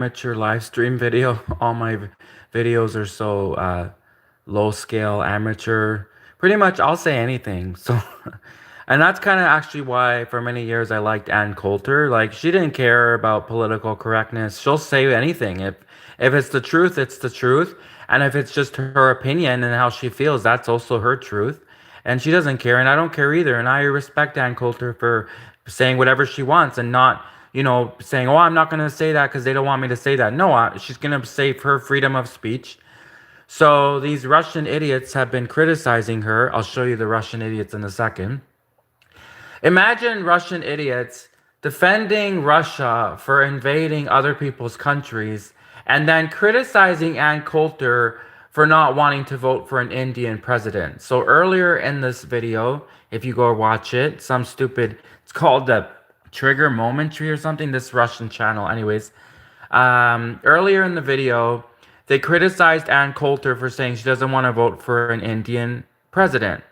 amateur live stream video. All my videos are so low scale, amateur. Pretty much, I'll say anything. So, and that's kind of actually why for many years I liked Ann Coulter. Like she didn't care about political correctness. She'll say anything. If it's the truth, it's the truth. And if it's just her opinion and how she feels, that's also her truth. And she doesn't care, and I don't care either. And I respect Ann Coulter for saying whatever she wants and not, saying, "Oh, I'm not going to say that because they don't want me to say that." No, she's going to say her freedom of speech. So these Russian idiots have been criticizing her. I'll show you the Russian idiots in a second. Imagine Russian idiots defending Russia for invading other people's countries and then criticizing Ann Coulter for not wanting to vote for an Indian president. So earlier in this video, if you go watch it, it's called the Trigger Momentary or something, this Russian channel. Anyways, earlier in the video, they criticized Ann Coulter for saying she doesn't want to vote for an Indian president.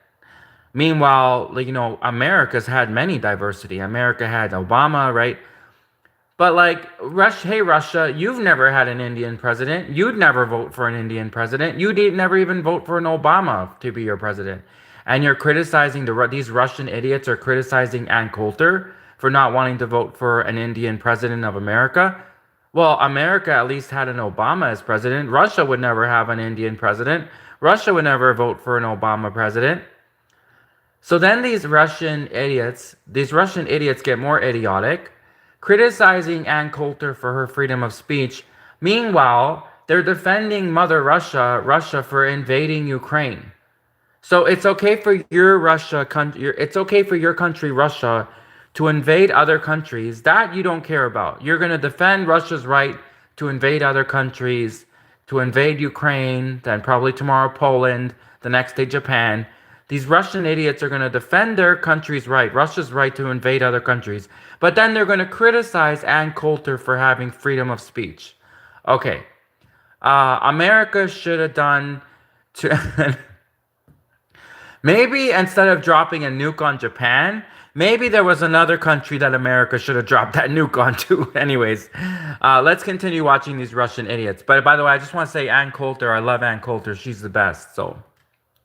Meanwhile, like, America's had many diversity. America had Obama, right? But like, hey Russia, you've never had an Indian president. You'd never vote for an Indian president. You'd never even vote for an Obama to be your president. And you're criticizing these Russian idiots are criticizing Ann Coulter for not wanting to vote for an Indian president of America. Well, America at least had an Obama as president. Russia would never have an Indian president. Russia would never vote for an Obama president. So then these Russian idiots get more idiotic, criticizing Ann Coulter for her freedom of speech. Meanwhile, they're defending Mother Russia for invading Ukraine. So it's okay for it's okay for your country, Russia, to invade other countries that you don't care about. You're going to defend Russia's right to invade other countries, to invade Ukraine, then probably tomorrow Poland, the next day Japan. These Russian idiots are going to defend their country's right, Russia's right to invade other countries. But then they're going to criticize Ann Coulter for having freedom of speech. Okay. America should have done maybe instead of dropping a nuke on Japan, maybe there was another country that America should have dropped that nuke onto. Anyways, let's continue watching these Russian idiots. But by the way, I just want to say Ann Coulter, I love Ann Coulter. She's the best. So.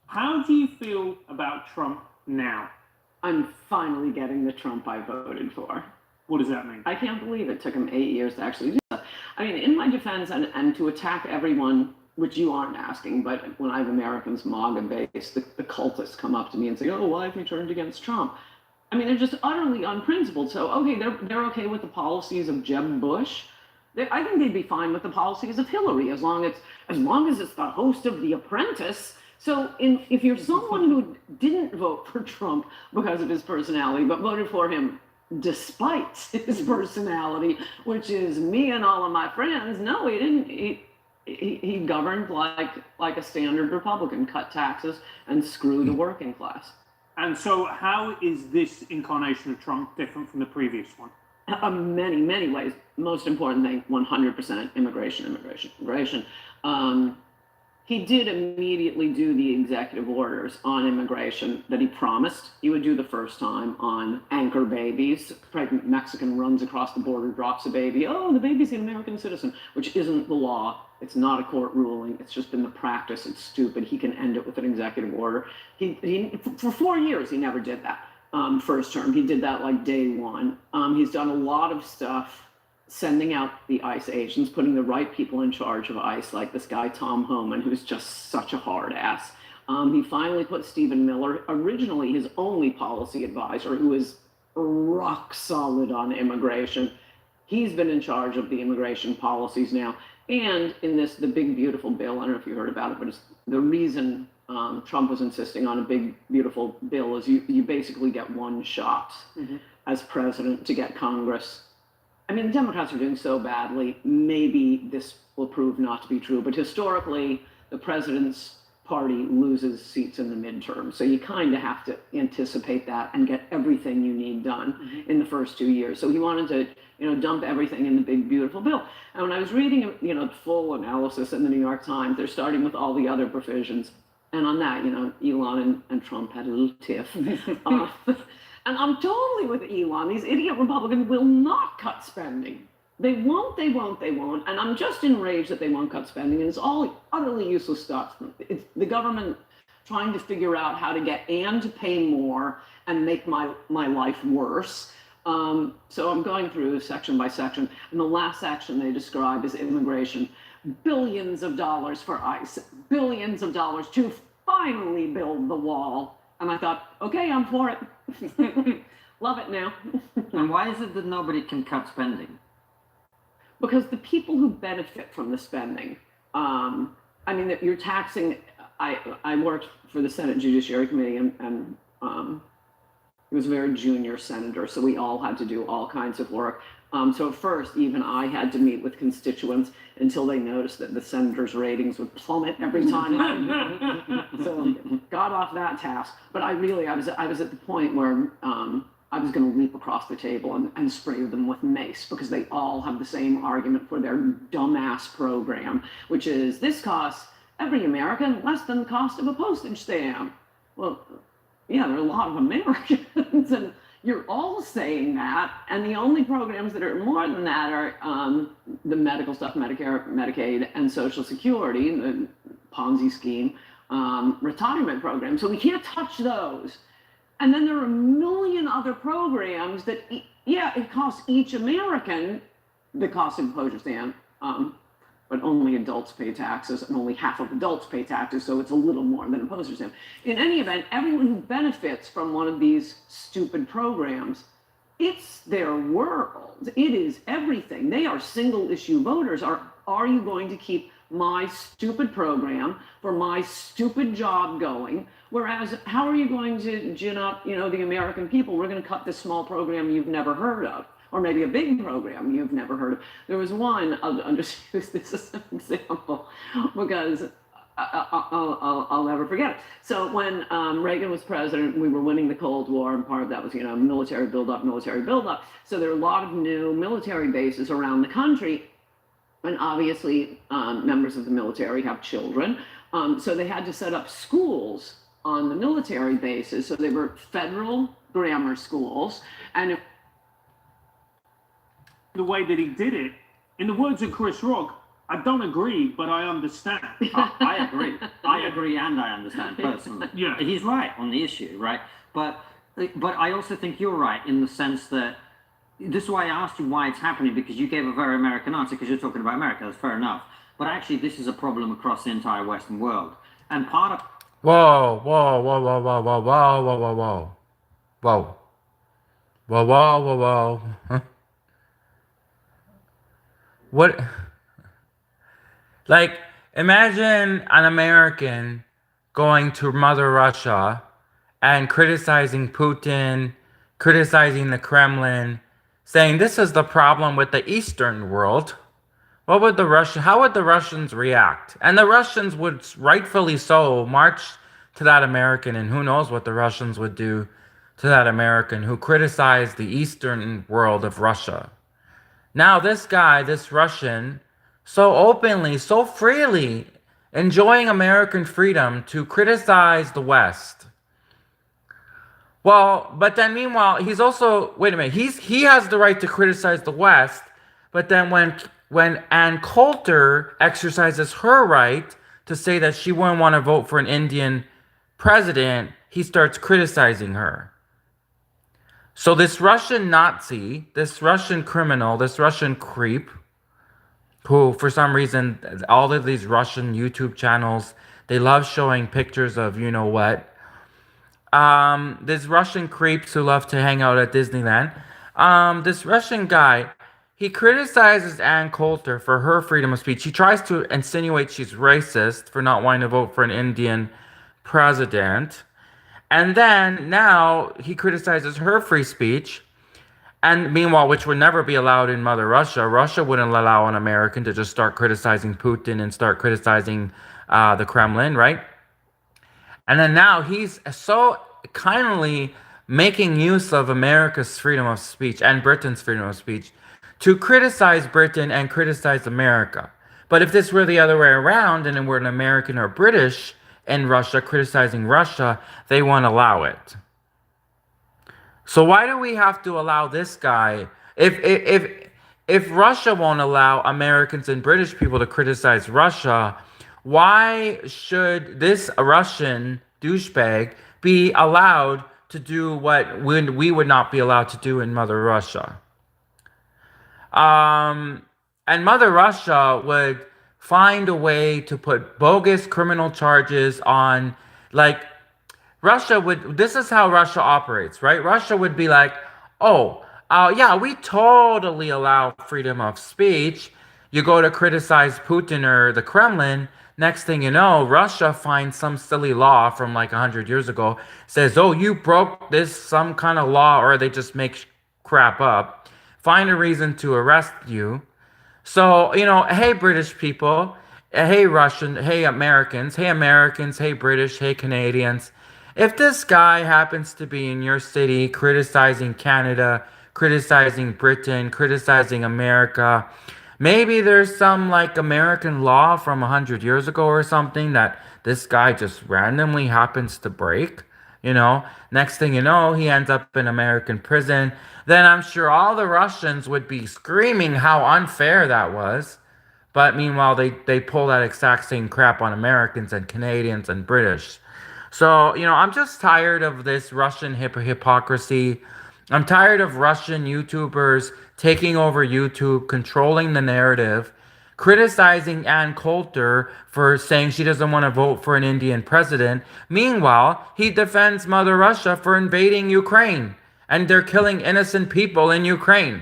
How do you feel about Trump now? I'm finally getting the Trump I voted for. What does that mean? I can't believe it took him 8 years to actually do that. I mean, in my defense, and to attack everyone, which you aren't asking, but when I have Americans MAGA based, the cultists come up to me and say, "Oh, why have you turned against Trump?" I mean, they're just utterly unprincipled. So, okay, they're okay with the policies of Jeb Bush. I think they'd be fine with the policies of Hillary, as long as it's the host of The Apprentice. So if you're someone who didn't vote for Trump because of his personality, but voted for him despite his personality, which is me and all of my friends, no, he didn't. He governed like a standard Republican, cut taxes and screw the working class. And so how is this incarnation of Trump different from the previous one? Many, many ways. Most important thing, 100% immigration. He did immediately do the executive orders on immigration that he promised he would do the first time on anchor babies. Pregnant Mexican runs across the border, drops a baby. Oh, the baby's an American citizen, which isn't the law. It's not a court ruling. It's just been the practice. It's stupid. He can end it with an executive order. For 4 years, he never did that. First term, he did that like day one. He's done a lot of stuff sending out the ICE agents, putting the right people in charge of ICE, like this guy, Tom Homan, who's just such a hard ass. He finally put Stephen Miller, originally his only policy advisor, who is rock solid on immigration. He's been in charge of the immigration policies now. And in the big, beautiful bill, I don't know if you heard about it, but it's the reason Trump was insisting on a big, beautiful bill is you basically get one shot as president to get Congress. I mean, the Democrats are doing so badly, maybe this will prove not to be true, but historically, the president's party loses seats in the midterm. So you kind of have to anticipate that and get everything you need done in the first 2 years. So he wanted to, dump everything in the big, beautiful bill. And when I was reading, full analysis in the New York Times, they're starting with all the other provisions. And on that, Elon and Trump had a little tiff. And I'm totally with Elon. These idiot Republicans will not cut spending. They won't, they won't, they won't. And I'm just enraged that they won't cut spending. And it's all utterly useless stuff. It's the government trying to figure out how to get Anne to pay more and make my life worse. So I'm going through section by section. And the last section they describe is immigration. Billions of dollars for ICE, billions of dollars to finally build the wall. And I thought, okay, I'm for it. Love it now. And why is it that nobody can cut spending? Because the people who benefit from the spending, I mean, you're taxing. I worked for the Senate Judiciary Committee, and he was a very junior senator, so we all had to do all kinds of work. So at first, even I had to meet with constituents until they noticed that the senators' ratings would plummet every time. So got off that task. But I was at the point where I was going to leap across the table and spray them with mace, because they all have the same argument for their dumbass program, which is this costs every American less than the cost of a postage stamp. Well, yeah, there are a lot of Americans, and you're all saying that, and the only programs that are more than that are the medical stuff, Medicare, Medicaid, and Social Security, the Ponzi scheme, retirement programs. So we can't touch those. And then there are a million other programs that, yeah, it costs each American the cost of a postage stamp, but only adults pay taxes, and only half of adults pay taxes, so it's a little more than a postage stamp. In any event, everyone who benefits from one of these stupid programs, it's their world. It is everything. They are single-issue voters. Are you going to keep my stupid program for my stupid job going? Whereas, how are you going to gin up, the American people? We're going to cut this small program you've never heard of, or maybe a big program you've never heard of. There was one, I'll just use this as an example, because I'll never forget it. So when Reagan was president, we were winning the Cold War, and part of that was, military buildup, military buildup. So there are a lot of new military bases around the country, and obviously members of the military have children. So they had to set up schools on the military bases. So they were federal grammar schools. And the way that he did it, in the words of Chris Rock, I don't agree, but I understand. I agree. I agree, and I understand personally. Yeah. He's right on the issue, right? But I also think you're right in the sense that this is why I asked you why it's happening, because you gave a very American answer, because you're talking about America. That's fair enough. But actually, this is a problem across the entire Western world. And part of... Whoa, whoa, whoa, whoa, whoa, whoa, whoa, whoa, whoa, whoa. Whoa. Whoa, whoa, whoa, whoa. Huh? What? Like, imagine an American going to Mother Russia and criticizing Putin, criticizing the Kremlin, saying this is the problem with the Eastern world. How would the Russians react? And the Russians would, rightfully so, march to that American, and who knows what the Russians would do to that American who criticized the Eastern world of Russia. Now this guy, this Russian, so openly, so freely enjoying American freedom to criticize the West. Well, but then meanwhile, he's also, wait a minute, he has the right to criticize the West, but then when Ann Coulter exercises her right to say that she wouldn't want to vote for an Indian president, he starts criticizing her. So this Russian Nazi, this Russian criminal, this Russian creep, who for some reason, all of these Russian YouTube channels, they love showing pictures of you know what. These Russian creeps who love to hang out at Disneyland. This Russian guy, he criticizes Ann Coulter for her freedom of speech. He tries to insinuate she's racist for not wanting to vote for an Indian president. And then now he criticizes her free speech. And meanwhile, which would never be allowed in Mother Russia. Russia wouldn't allow an American to just start criticizing Putin and start criticizing the Kremlin, right? And then now he's so kindly making use of America's freedom of speech and Britain's freedom of speech to criticize Britain and criticize America. But if this were the other way around, and it were an American or British in Russia criticizing Russia, they won't allow it. So why do we have to allow this guy? If if Russia won't allow Americans and British people to criticize Russia, why should this Russian douchebag be allowed to do what we would not be allowed to do in Mother Russia? And Mother Russia would find a way to put bogus criminal charges on, like, Russia would, this is how Russia operates, right? Russia would be like, oh, yeah, we totally allow freedom of speech. You go to criticize Putin or the Kremlin. Next thing you know, Russia finds some silly law from like 100 years ago, says, oh, you broke this, some kind of law, or they just make crap up, find a reason to arrest you. So, hey, British people, hey, Russian, hey, Americans, hey, British, hey, Canadians. If this guy happens to be in your city criticizing Canada, criticizing Britain, criticizing America, maybe there's some like American law from 100 years ago or something that this guy just randomly happens to break. Next thing you know, he ends up in American prison. Then I'm sure all the Russians would be screaming how unfair that was. But meanwhile, they pull that exact same crap on Americans and Canadians and British. So, I'm just tired of this Russian hypocrisy. I'm tired of Russian YouTubers taking over YouTube, controlling the narrative, criticizing Ann Coulter for saying she doesn't want to vote for an Indian president. Meanwhile, he defends Mother Russia for invading Ukraine, and they're killing innocent people in Ukraine.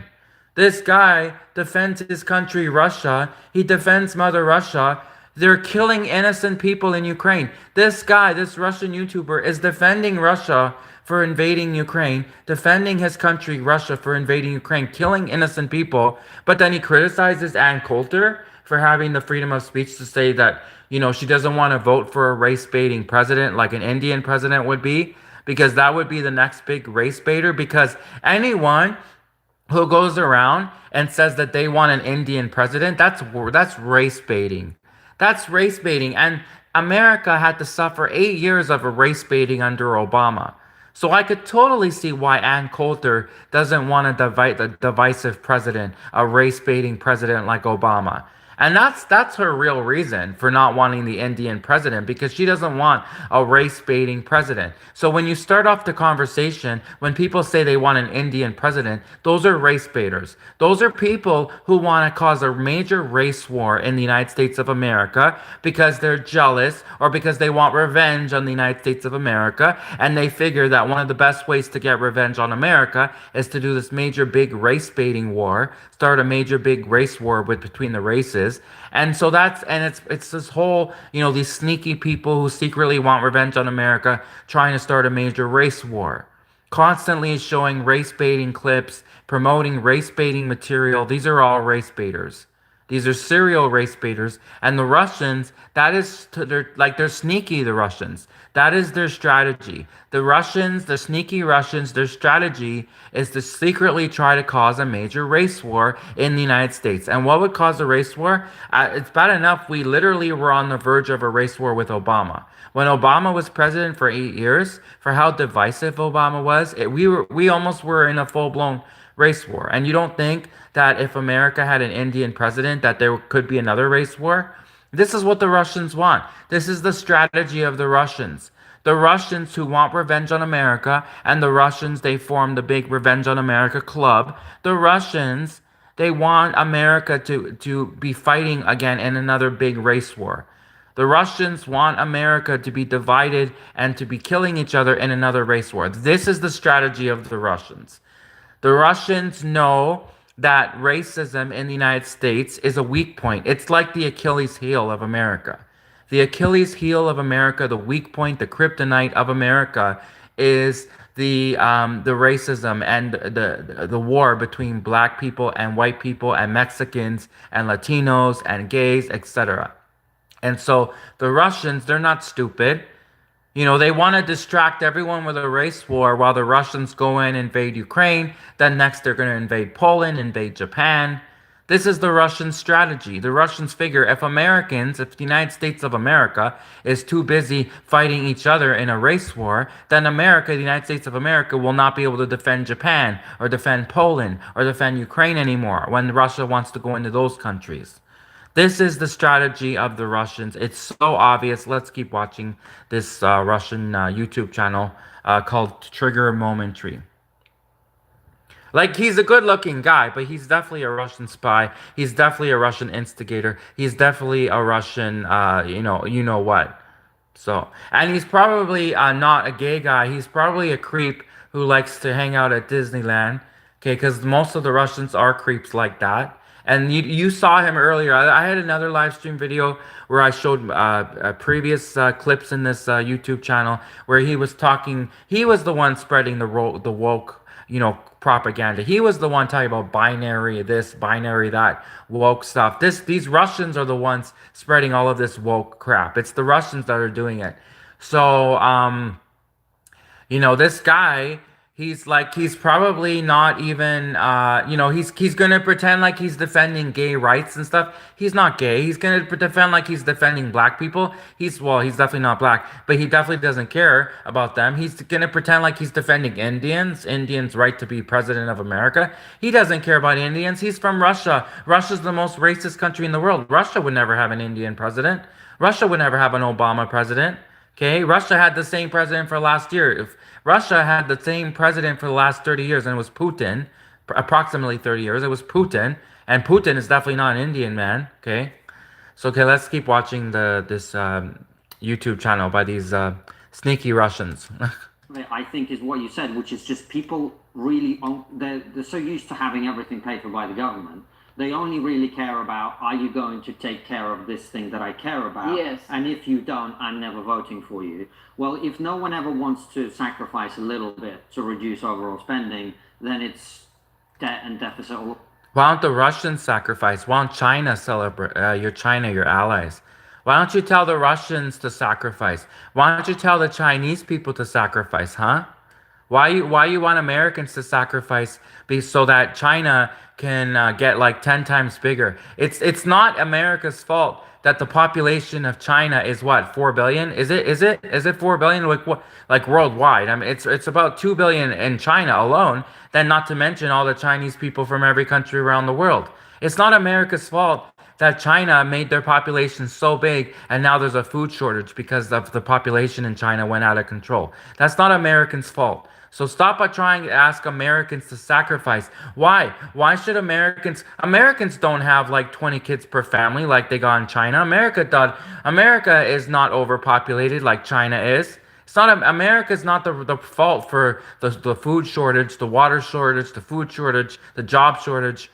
This guy defends his country, Russia. He defends Mother Russia. They're killing innocent people in Ukraine. This guy, this Russian YouTuber, is defending Russia for invading Ukraine, defending his country, Russia, for invading Ukraine, killing innocent people. But then he criticizes Ann Coulter for having the freedom of speech to say that, she doesn't want to vote for a race-baiting president like an Indian president would be, because that would be the next big race baiter. Because anyone who goes around and says that they want an Indian president, that's race baiting. That's race baiting. And America had to suffer 8 years of a race baiting under Obama. So I could totally see why Ann Coulter doesn't want a divisive president, a race baiting president like Obama. And that's her real reason for not wanting the Indian president, because she doesn't want a race-baiting president. So when you start off the conversation, when people say they want an Indian president, those are race baiters. Those are people who want to cause a major race war in the United States of America because they're jealous or because they want revenge on the United States of America, and they figure that one of the best ways to get revenge on America is to do this major big race-baiting war, start a major big race war between the races. And so it's this whole, these sneaky people who secretly want revenge on America trying to start a major race war, constantly showing race baiting clips, promoting race baiting material. These are all race baiters. These are serial race baiters. And the Russians, they're sneaky, the Russians. That is their strategy. The Russians, the sneaky Russians, their strategy is to secretly try to cause a major race war in the United States. And what would cause a race war? It's bad enough we literally were on the verge of a race war with Obama. When Obama was president for 8 years, for how divisive Obama was, we almost were in a full-blown race war. And you don't think that if America had an Indian president that there could be another race war? This is what the Russians want. This is the strategy of the Russians. The Russians who want revenge on America, and the Russians, they form the big Revenge on America club. The Russians, they want America to be fighting again in another big race war. The Russians want America to be divided and to be killing each other in another race war. This is the strategy of the Russians. The Russians know that racism in the United States is a weak point. It's like the Achilles heel of America. The Achilles heel of America, the weak point, the kryptonite of America is the racism and the war between black people and white people and Mexicans and Latinos and gays, etc. And so the Russians, they're not stupid. They want to distract everyone with a race war while the Russians go in and invade Ukraine. Then next they're going to invade Poland, invade Japan. This is the Russian strategy. The Russians figure if the United States of America is too busy fighting each other in a race war, then the United States of America, will not be able to defend Japan or defend Poland or defend Ukraine anymore when Russia wants to go into those countries. This is the strategy of the Russians. It's so obvious. Let's keep watching this Russian YouTube channel called Trigger Momentary. Like, he's a good-looking guy, but he's definitely a Russian spy. He's definitely a Russian instigator. He's definitely a Russian, you know what. So, and he's probably not a gay guy. He's probably a creep who likes to hang out at Disneyland. Okay, because most of the Russians are creeps like that. And you saw him earlier. I had another live stream video where I showed previous clips in this YouTube channel where he was talking. He was the one spreading the woke, propaganda. He was the one talking about binary this, binary that, woke stuff. These Russians are the ones spreading all of this woke crap. It's the Russians that are doing it. So, this guy, he's probably not even, he's gonna pretend like he's defending gay rights and stuff. He's not gay. He's gonna defend like he's defending black people. He's definitely not black, but he definitely doesn't care about them. He's gonna pretend like he's defending Indians' right to be president of America. He doesn't care about Indians. He's from Russia. Russia's the most racist country in the world. Russia would never have an Indian president. Russia would never have an Obama president. Okay, Russia had the same president for last year. If Russia had the same president for the last 30 years, and it was Putin, approximately 30 years, it was Putin, and Putin is definitely not an Indian man. Okay, so let's keep watching this YouTube channel by these sneaky Russians. I think is what you said, which is just people really they're so used to having everything paid for by the government. They only really care about, are you going to take care of this thing that I care about? Yes. And if you don't, I'm never voting for you. Well, if no one ever wants to sacrifice a little bit to reduce overall spending, then it's debt and deficit. Why don't the Russians sacrifice? Why don't China celebrate? Your allies. Why don't you tell the Russians to sacrifice? Why don't you tell the Chinese people to sacrifice, huh? Why you want Americans to sacrifice so that China can get like 10 times bigger? It's not America's fault that the population of China is what, 4 billion? Is it 4 billion like worldwide? I mean, it's about 2 billion in China alone. Then not to mention all the Chinese people from every country around the world. It's not America's fault that China made their population so big and now there's a food shortage because of the population in China went out of control. That's not Americans' fault. So stop by trying to ask Americans to sacrifice. Why? Why should Americans don't have like 20 kids per family like they got in China. America is not overpopulated like China is. America's not the fault for the food shortage, the water shortage, the food shortage, the job shortage.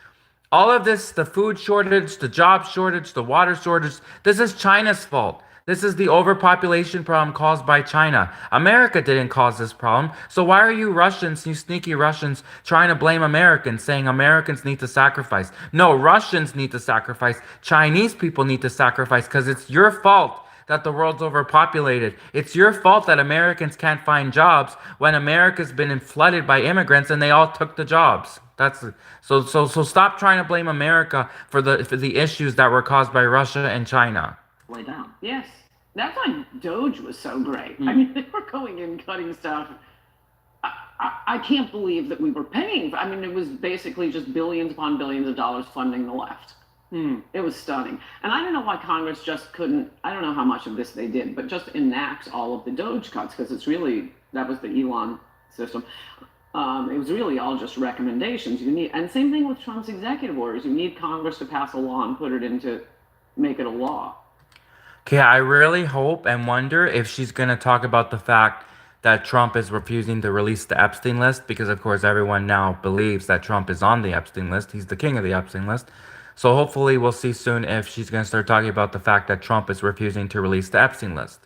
All of this, the food shortage, the job shortage, the water shortage, this is China's fault. This is the overpopulation problem caused by China. America didn't cause this problem. So why are you Russians, you sneaky Russians, trying to blame Americans, saying Americans need to sacrifice? No, Russians need to sacrifice. Chinese people need to sacrifice because it's your fault that the world's overpopulated. It's your fault that Americans can't find jobs when America's been flooded by immigrants and they all took the jobs. So stop trying to blame America for the issues that were caused by Russia and China. Way down. Yes. That's why Doge was so great. I mean, they were going in cutting stuff. I can't believe that we were paying. I mean, it was basically just billions upon billions of dollars funding the left. It was stunning. And I don't know why Congress just couldn't, I don't know how much of this they did, but just enact all of the Doge cuts, because it's really, that was the Elon system. It was really all just recommendations. And same thing with Trump's executive orders. You need Congress to pass a law and make it a law. Okay, I really hope and wonder if she's going to talk about the fact that Trump is refusing to release the Epstein list, because of course everyone now believes that Trump is on the Epstein list. He's the king of the Epstein list. So hopefully we'll see soon if she's going to start talking about the fact that Trump is refusing to release the Epstein list.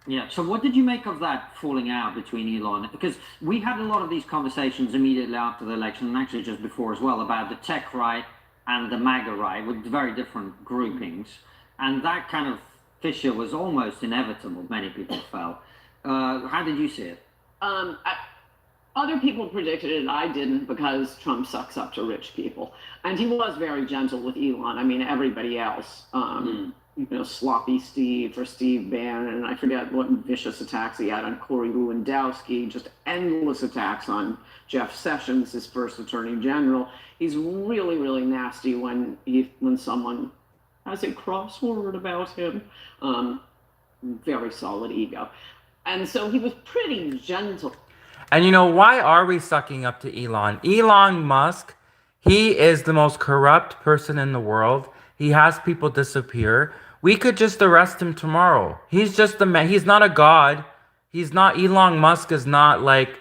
Yeah, so what did you make of that falling out between Elon? Because we had a lot of these conversations immediately after the election, and actually just before as well, about the tech right and the MAGA right, with very different groupings. And that kind of fissure was almost inevitable, many people felt. How did you see it? Other people predicted it. I didn't because Trump sucks up to rich people, and he was very gentle with Elon. I mean, everybody else, sloppy Steve or Steve Bannon, and I forget what vicious attacks he had on Corey Lewandowski, just endless attacks on Jeff Sessions, his first attorney general. He's really, really nasty when someone has a crossword about him. Very solid ego. And so he was pretty gentle. And you know, why are we sucking up to Elon? Elon Musk, he is the most corrupt person in the world. He has people disappear. We could just arrest him tomorrow. He's just the man. He's not a god. He's not, Elon Musk is not like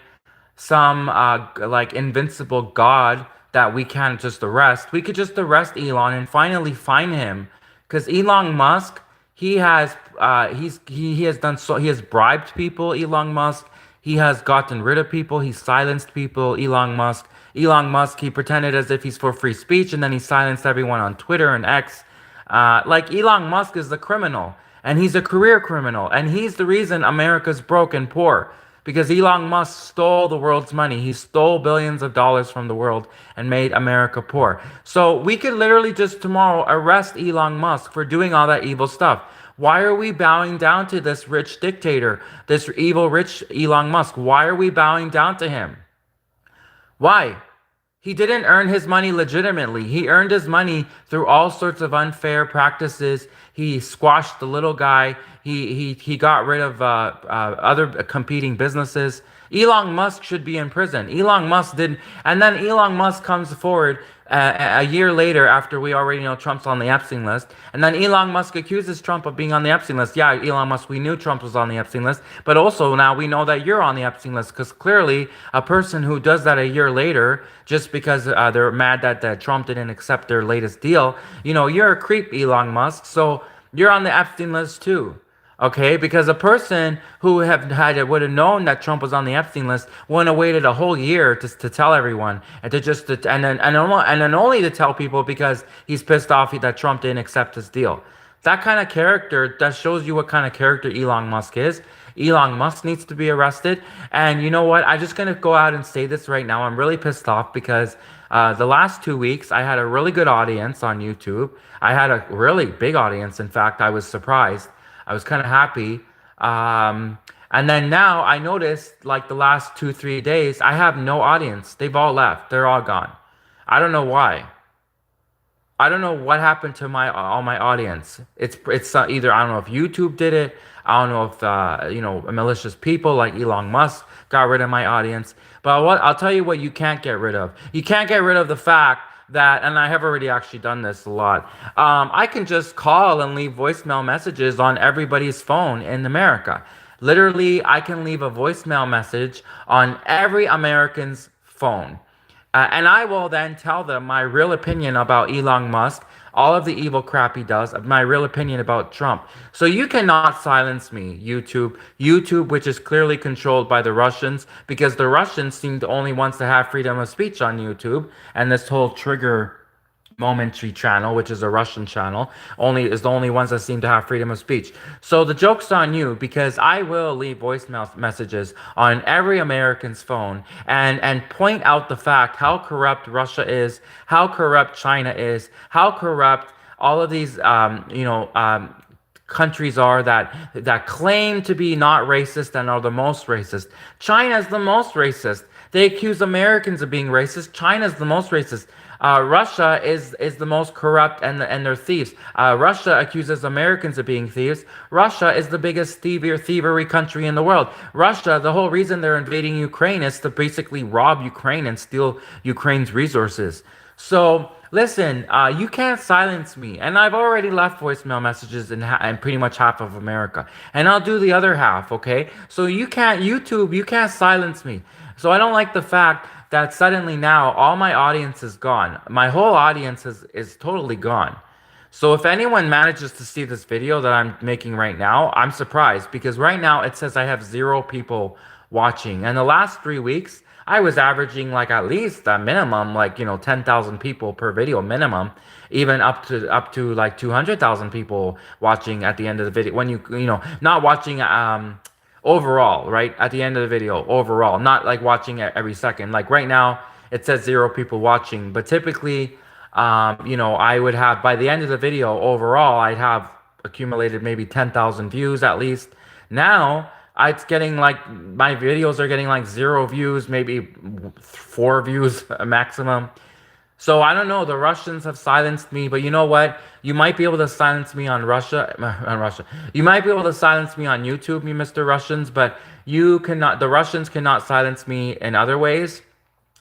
some like invincible god that we can't just arrest. We could just arrest Elon and finally find him. Because Elon Musk, he has he has bribed people, Elon Musk. He has gotten rid of people. He silenced people, Elon Musk. Elon Musk, he pretended as if he's for free speech, and then he silenced everyone on Twitter and X. Like, Elon Musk is the criminal, and he's a career criminal, and he's the reason America's broke and poor, because Elon Musk stole the world's money. He stole billions of dollars from the world and made America poor. So we could literally just tomorrow arrest Elon Musk for doing all that evil stuff. Why are we bowing down to this rich dictator, this evil rich Elon Musk? Why are we bowing down to him? Why? He didn't earn his money legitimately. He earned his money through all sorts of unfair practices. He squashed the little guy. He got rid of other competing businesses. Elon Musk should be in prison. Elon Musk didn't. And then Elon Musk comes forward a year later after we already know Trump's on the Epstein list. And then Elon Musk accuses Trump of being on the Epstein list. Yeah, Elon Musk, we knew Trump was on the Epstein list. But also now we know that you're on the Epstein list, because clearly a person who does that a year later, just because they're mad that Trump didn't accept their latest deal, you're a creep, Elon Musk. So you're on the Epstein list too. Okay, because a person who would have known that Trump was on the Epstein list wouldn't have waited a whole year to tell everyone, and then only to tell people because he's pissed off that Trump didn't accept his deal. That kind of character, that shows you what kind of character Elon Musk is. Elon Musk needs to be arrested. And you know what? I'm just gonna go out and say this right now. I'm really pissed off because the last 2 weeks I had a really good audience on YouTube. I had a really big audience. In fact, I was surprised. I was kind of happy. And then now I noticed, like, the last 2-3 days, I have no audience. They've all left. They're all gone. I don't know why. I don't know what happened to all my audience. It's either, I don't know if YouTube did it. I don't know if malicious people like Elon Musk got rid of my audience. But I'll tell you what you can't get rid of. You can't get rid of the fact that, and I have already actually done this a lot, I can just call and leave voicemail messages on everybody's phone in America. Literally, I can leave a voicemail message on every American's phone. And I will then tell them my real opinion about Elon Musk, all of the evil crap he does, my real opinion about Trump. So you cannot silence me, YouTube, which is clearly controlled by the Russians, because the Russians seem the only ones to have freedom of speech on YouTube. And this whole Trigger Momentary channel, which is a Russian channel, is the only ones that seem to have freedom of speech. So the joke's on you, because I will leave voicemail messages on every American's phone and point out the fact how corrupt Russia is, how corrupt China is, how corrupt all of these countries are that claim to be not racist and are the most racist. China is the most racist. They accuse Americans of being racist. China is the most racist. Russia is the most corrupt and they're thieves. Russia accuses Americans of being thieves. Russia is the biggest thievery country in the world. Russia, the whole reason they're invading Ukraine is to basically rob Ukraine and steal Ukraine's resources. So listen, you can't silence me. And I've already left voicemail messages in pretty much half of America. And I'll do the other half, okay? So you can't silence me. So I don't like the fact that suddenly now all my audience is gone. My whole audience is totally gone. So if anyone manages to see this video that I'm making right now, I'm surprised, because right now it says I have 0 people watching. And the last 3 weeks, I was averaging like at least a minimum, 10,000 people per video minimum, even up to like 200,000 people watching at the end of the video. When not watching overall, right? At the end of the video, overall, not like watching it every second. Like right now, it says 0 people watching, but typically, you know, I would have, by the end of the video overall, I'd have accumulated maybe 10,000 views at least. Now, it's getting like, my videos are getting like 0 views, maybe 4 views maximum. So I don't know. The Russians have silenced me, but you know what? You might be able to silence me on Russia. You might be able to silence me on YouTube, you Mr. Russians, but you cannot. The Russians cannot silence me in other ways.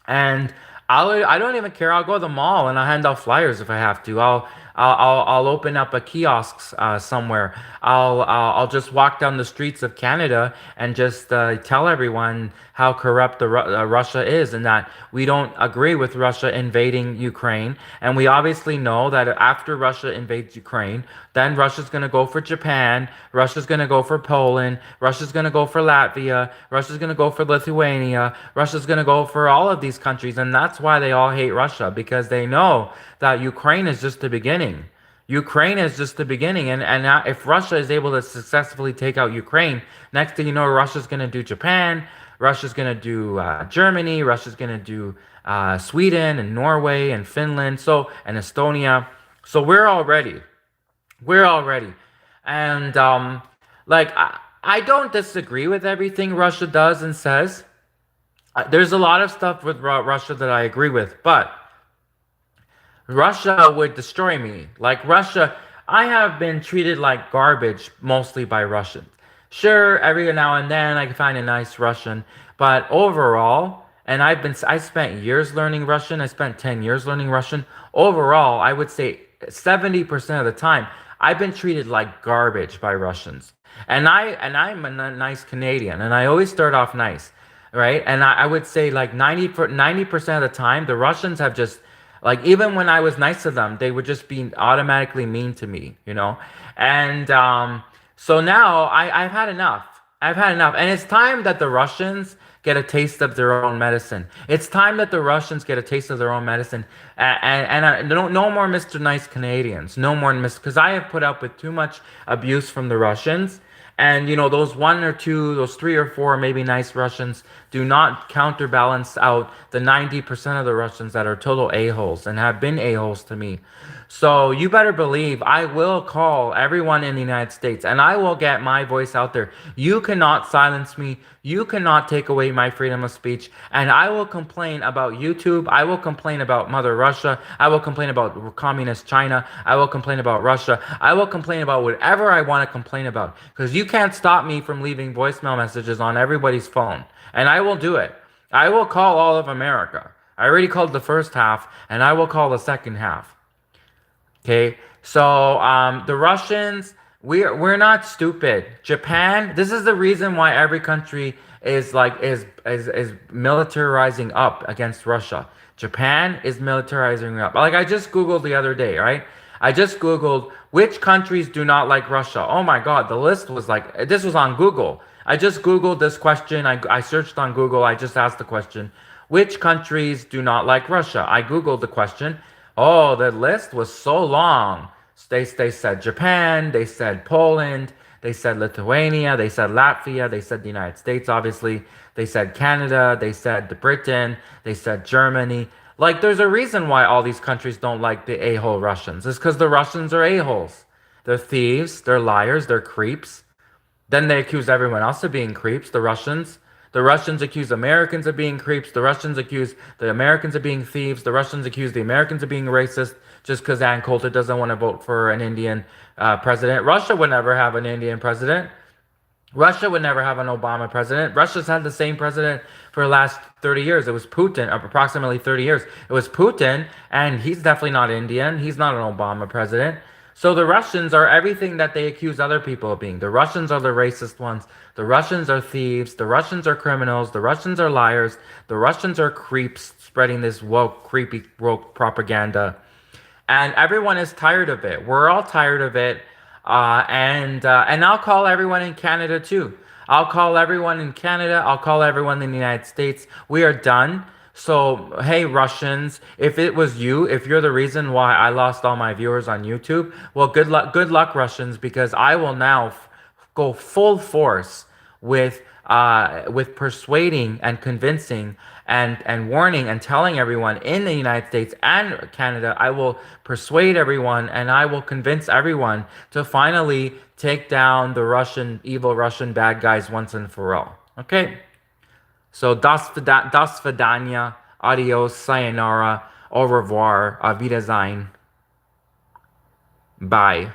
And I don't even care. I'll go to the mall and I'll hand out flyers if I have to. I'll open up a kiosk somewhere. I'll just walk down the streets of Canada and just tell everyone how corrupt Russia is, and that we don't agree with Russia invading Ukraine. And we obviously know that after Russia invades Ukraine, then Russia's going to go for Japan, Russia's going to go for Poland, Russia's going to go for Latvia, Russia's going to go for Lithuania, Russia's going to go for all of these countries. And that's why they all hate Russia, because they know that Ukraine is just the beginning. Ukraine is just the beginning. And now if Russia is able to successfully take out Ukraine, next thing you know, Russia's going to do Japan, Russia's going to do Germany, Russia's going to do Sweden and Norway and Finland, and Estonia. So we're all ready. We're all ready. And like, I don't disagree with everything Russia does and says. There's a lot of stuff with Russia that I agree with, but Russia would destroy me. Like Russia, I have been treated like garbage mostly by Russians. Sure, every now and then I can find a nice Russian, but overall, and I spent years learning Russian. I spent 10 years learning Russian. Overall, I would say 70% of the time, I've been treated like garbage by Russians. And I'm a nice Canadian, and I always start off nice, right? And I would say like 90% of the time, the Russians have just, like, even when I was nice to them, they would just be automatically mean to me, you know? And so now I've had enough. I've had enough. And it's time that the Russians get a taste of their own medicine. It's time that the Russians get a taste of their own medicine. And no more Mr. Nice Canadians. No more because I have put up with too much abuse from the Russians. And, you know, those 1 or 2, those 3 or 4 maybe nice Russians do not counterbalance out the 90% of the Russians that are total a-holes and have been a-holes to me. So you better believe I will call everyone in the United States, and I will get my voice out there. You cannot silence me. You cannot take away my freedom of speech. And I will complain about YouTube. I will complain about Mother Russia. I will complain about communist China. I will complain about Russia. I will complain about whatever I want to complain about, because you can't stop me from leaving voicemail messages on everybody's phone. And I will do it. I will call all of America. I already called the first half, and I will call the second half. Okay, so the Russians, we're not stupid. Japan, this is the reason why every country is militarizing up against Russia. Japan is militarizing up. Like I just Googled the other day, right? I just Googled which countries do not like Russia. Oh my God, the list was like, this was on Google. I just Googled this question. I searched on Google. I just asked the question, which countries do not like Russia? I Googled the question. Oh, the list was so long. They said Japan, they said Poland, they said Lithuania, they said Latvia, they said the United States, obviously. They said Canada, they said Britain, they said Germany. Like, there's a reason why all these countries don't like the a-hole Russians. It's because the Russians are a-holes. They're thieves, they're liars, they're creeps. Then they accuse everyone else of being creeps, the Russians. The Russians accuse Americans of being creeps. The Russians accuse the Americans of being thieves. The Russians accuse the Americans of being racist just because Ann Coulter doesn't want to vote for an Indian president. Russia would never have an Indian president. Russia would never have an Obama president. Russia's had the same president for the last 30 years. It was Putin, approximately 30 years. It was Putin, and he's definitely not Indian. He's not an Obama president. So the Russians are everything that they accuse other people of being. The Russians are the racist ones. The Russians are thieves. The Russians are criminals. The Russians are liars. The Russians are creeps spreading this woke, creepy, woke propaganda. And everyone is tired of it. We're all tired of it. And I'll call everyone in Canada too. I'll call everyone in Canada. I'll call everyone in the United States. We are done. So, hey, Russians, if it was you, if you're the reason why I lost all my viewers on YouTube, well, good luck, Russians, because I will now go full force with persuading and convincing and warning and telling everyone in the United States and Canada. I will persuade everyone and I will convince everyone to finally take down the evil Russian bad guys once and for all. Okay? So, das Vidania, adios, sayonara, au revoir, auf Wiedersehen, bye.